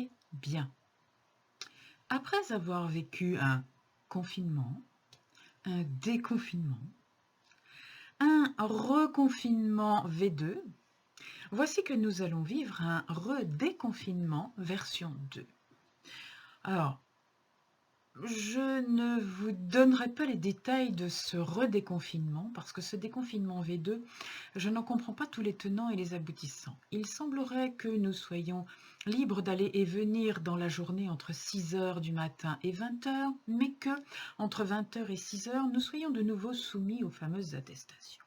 Eh bien, après avoir vécu un confinement, un déconfinement, un reconfinement V2, voici que nous allons vivre un redéconfinement version 2. Alors, je ne vous donnerai pas les détails de ce redéconfinement, parce que ce déconfinement V2, je n'en comprends pas tous les tenants et les aboutissants. Il semblerait que nous soyons libres d'aller et venir dans la journée entre 6h du matin et 20h, mais que, entre 20h et 6h, nous soyons de nouveau soumis aux fameuses attestations.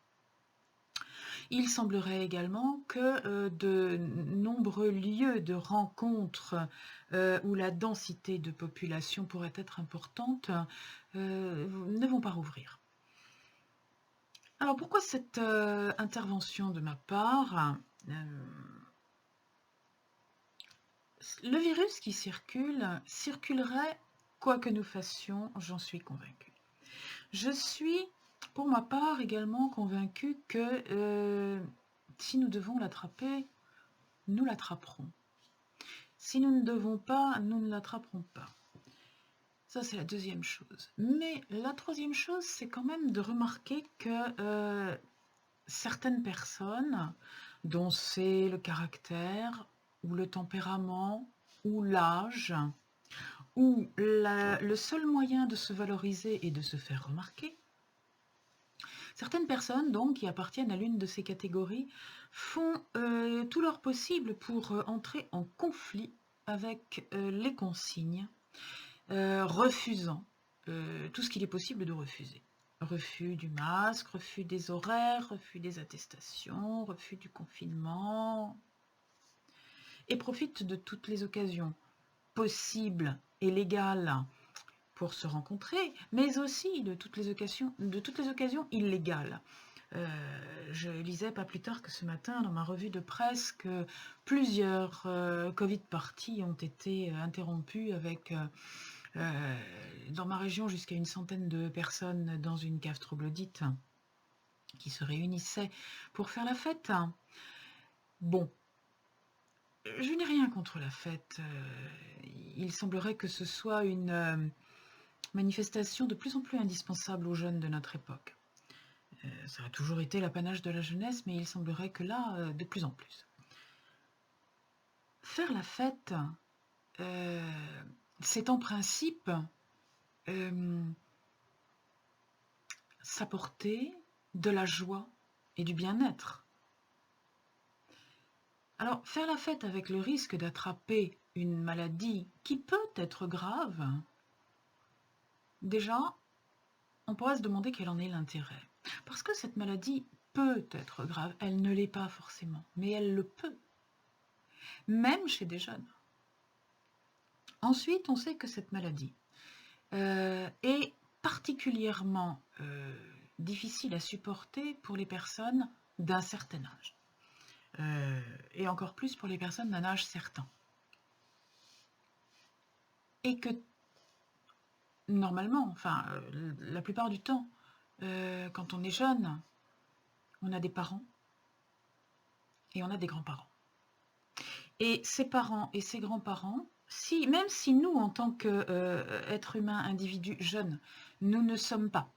Il semblerait également que de nombreux lieux de rencontres où la densité de population pourrait être importante ne vont pas rouvrir. Alors pourquoi cette intervention de ma part? Le virus qui circulerait quoi que nous fassions, j'en suis convaincue. Je suis, pour ma part, également convaincue que si nous devons l'attraper, nous l'attraperons. Si nous ne devons pas, nous ne l'attraperons pas. Ça, c'est la deuxième chose. Mais la troisième chose, c'est quand même de remarquer que certaines personnes, dont c'est le caractère, ou le tempérament, ou l'âge, ou le seul moyen de se valoriser et de se faire remarquer, certaines personnes, donc, qui appartiennent à l'une de ces catégories, font tout leur possible pour entrer en conflit avec les consignes, refusant tout ce qu'il est possible de refuser. Refus du masque, refus des horaires, refus des attestations, refus du confinement, et profitent de toutes les occasions possibles et légales pour se rencontrer, mais aussi de toutes les occasions illégales. Je lisais pas plus tard que ce matin dans ma revue de presse que plusieurs Covid parties ont été interrompues avec, dans ma région, jusqu'à une centaine de personnes dans une cave troglodyte qui se réunissaient pour faire la fête. Bon, je n'ai rien contre la fête. Il semblerait que ce soit une manifestation de plus en plus indispensable aux jeunes de notre époque. Ça a toujours été l'apanage de la jeunesse, mais il semblerait que là, de plus en plus. Faire la fête, c'est en principe s'apporter de la joie et du bien-être. Alors, faire la fête avec le risque d'attraper une maladie qui peut être grave, déjà, on pourrait se demander quel en est l'intérêt. Parce que cette maladie peut être grave, elle ne l'est pas forcément, mais elle le peut, même chez des jeunes. Ensuite, on sait que cette maladie est particulièrement difficile à supporter pour les personnes d'un certain âge, et encore plus pour les personnes d'un âge certain. Et que, normalement, enfin, la plupart du temps, quand on est jeune, on a des parents et on a des grands-parents. Et ces parents et ces grands-parents, même si nous, en tant qu'être humain, individu jeune, nous ne sommes pas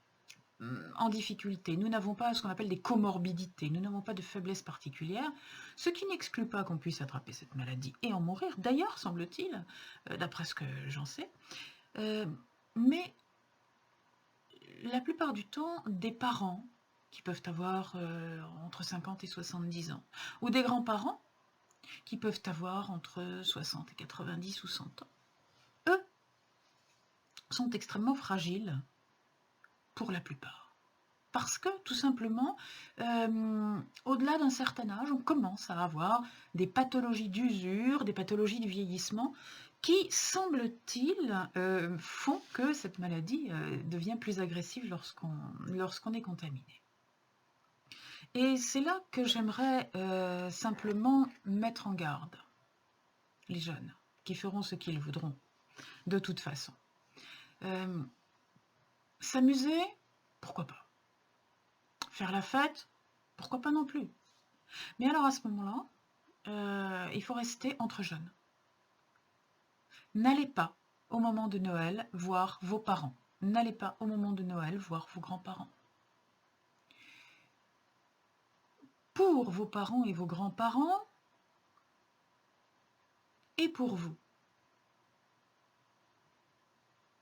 en difficulté, nous n'avons pas ce qu'on appelle des comorbidités, nous n'avons pas de faiblesse particulière, ce qui n'exclut pas qu'on puisse attraper cette maladie et en mourir, d'ailleurs, semble-t-il, d'après ce que j'en sais, mais la plupart du temps, des parents qui peuvent avoir entre 50 et 70 ans, ou des grands-parents qui peuvent avoir entre 60 et 90 ou 100 ans, eux sont extrêmement fragiles pour la plupart. Parce que, tout simplement, au-delà d'un certain âge, on commence à avoir des pathologies d'usure, des pathologies du vieillissement, qui, semble-t-il, font que cette maladie devient plus agressive lorsqu'on est contaminé. Et c'est là que j'aimerais simplement mettre en garde les jeunes, qui feront ce qu'ils voudront, de toute façon. S'amuser, pourquoi pas? Faire la fête, pourquoi pas non plus? Mais alors à ce moment-là, il faut rester entre jeunes. N'allez pas au moment de Noël voir vos parents. N'allez pas au moment de Noël voir vos grands-parents. Pour vos parents et vos grands-parents, et pour vous.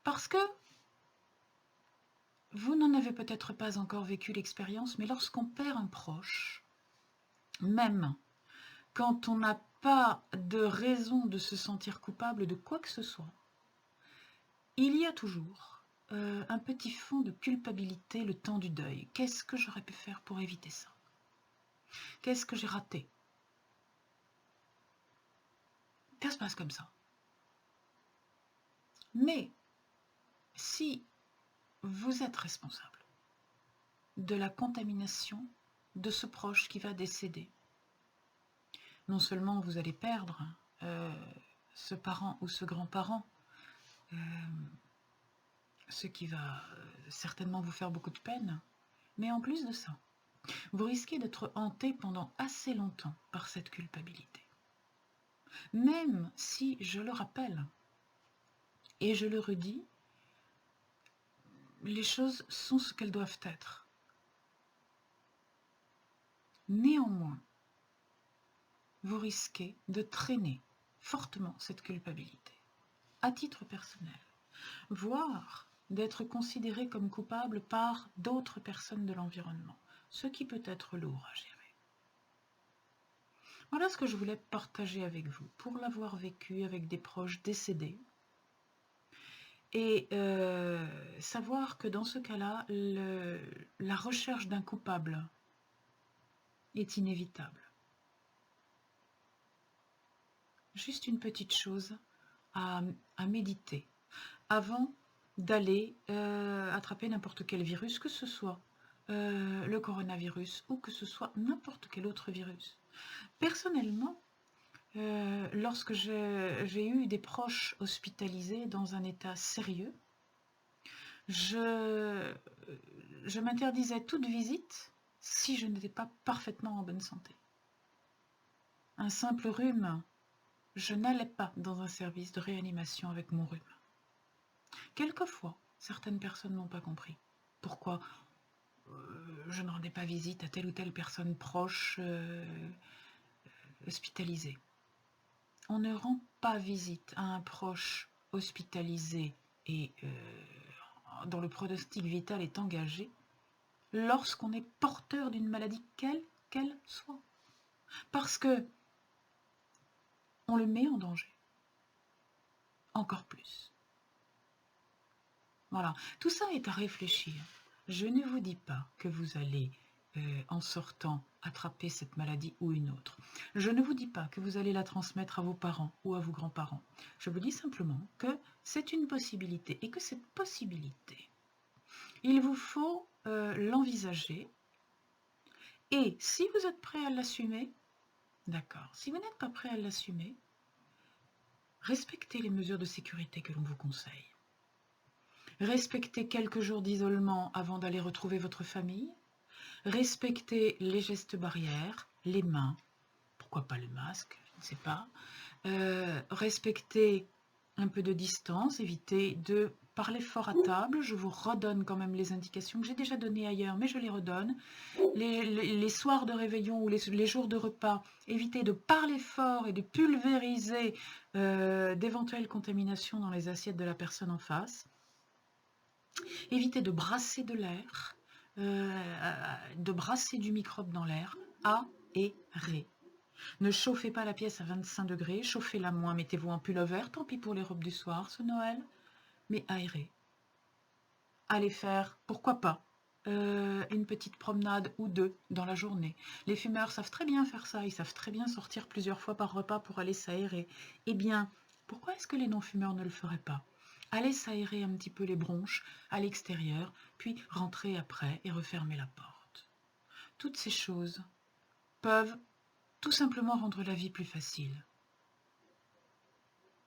Parce que vous n'en avez peut-être pas encore vécu l'expérience, mais lorsqu'on perd un proche, même quand on n'a pas de raison de se sentir coupable de quoi que ce soit, il y a toujours un petit fond de culpabilité le temps du deuil. Qu'est-ce que j'aurais pu faire pour éviter ça? Qu'est-ce que j'ai raté? Ça se passe comme ça. Mais si vous êtes responsable de la contamination de ce proche qui va décéder, non seulement vous allez perdre ce parent ou ce grand-parent, ce qui va certainement vous faire beaucoup de peine, mais en plus de ça, vous risquez d'être hanté pendant assez longtemps par cette culpabilité. Même si, je le rappelle, et je le redis, les choses sont ce qu'elles doivent être. Néanmoins, vous risquez de traîner fortement cette culpabilité, à titre personnel, voire d'être considéré comme coupable par d'autres personnes de l'environnement, ce qui peut être lourd à gérer. Voilà ce que je voulais partager avec vous, pour l'avoir vécu avec des proches décédés, et savoir que dans ce cas-là, la recherche d'un coupable est inévitable. Juste une petite chose à méditer avant d'aller attraper n'importe quel virus, que ce soit le coronavirus ou que ce soit n'importe quel autre virus. Personnellement, lorsque j'ai eu des proches hospitalisés dans un état sérieux, je m'interdisais toute visite si je n'étais pas parfaitement en bonne santé. Un simple rhume, je n'allais pas dans un service de réanimation avec mon rhume. Quelquefois, certaines personnes n'ont pas compris pourquoi je ne rendais pas visite à telle ou telle personne proche hospitalisée. On ne rend pas visite à un proche hospitalisé et dont le pronostic vital est engagé lorsqu'on est porteur d'une maladie quelle qu'elle soit. Parce que on le met en danger. Encore plus. Voilà. Tout ça est à réfléchir. Je ne vous dis pas que vous allez, en sortant, attraper cette maladie ou une autre. Je ne vous dis pas que vous allez la transmettre à vos parents ou à vos grands-parents. Je vous dis simplement que c'est une possibilité et que cette possibilité, il vous faut l'envisager. Et si vous êtes prêt à l'assumer, d'accord. Si vous n'êtes pas prêt à l'assumer, respectez les mesures de sécurité que l'on vous conseille. Respectez quelques jours d'isolement avant d'aller retrouver votre famille. Respectez les gestes barrières, les mains, pourquoi pas le masque, je ne sais pas. Respectez un peu de distance, évitez de parler fort à table. Je vous redonne quand même les indications que j'ai déjà données ailleurs, mais je les redonne. Les soirs de réveillon ou les jours de repas, évitez de parler fort et de pulvériser d'éventuelles contaminations dans les assiettes de la personne en face. Évitez de brasser de l'air, de brasser du microbe dans l'air. Aérez. Ne chauffez pas la pièce à 25 degrés, chauffez-la moins, mettez-vous en pullover, tant pis pour les robes du soir ce Noël, mais aérez. Allez faire, pourquoi pas, une petite promenade ou deux dans la journée. Les fumeurs savent très bien faire ça, ils savent très bien sortir plusieurs fois par repas pour aller s'aérer. Eh bien, pourquoi est-ce que les non-fumeurs ne le feraient pas? Allez s'aérer un petit peu les bronches à l'extérieur, puis rentrer après et refermer la porte. Toutes ces choses peuvent tout simplement rendre la vie plus facile.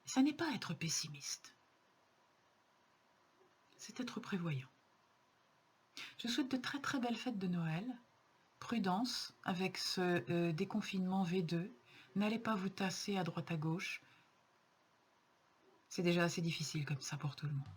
Ça n'est pas être pessimiste, c'est être prévoyant. Je souhaite de très très belles fêtes de Noël. Prudence avec ce déconfinement V2. N'allez pas vous tasser à droite à gauche. C'est déjà assez difficile comme ça pour tout le monde.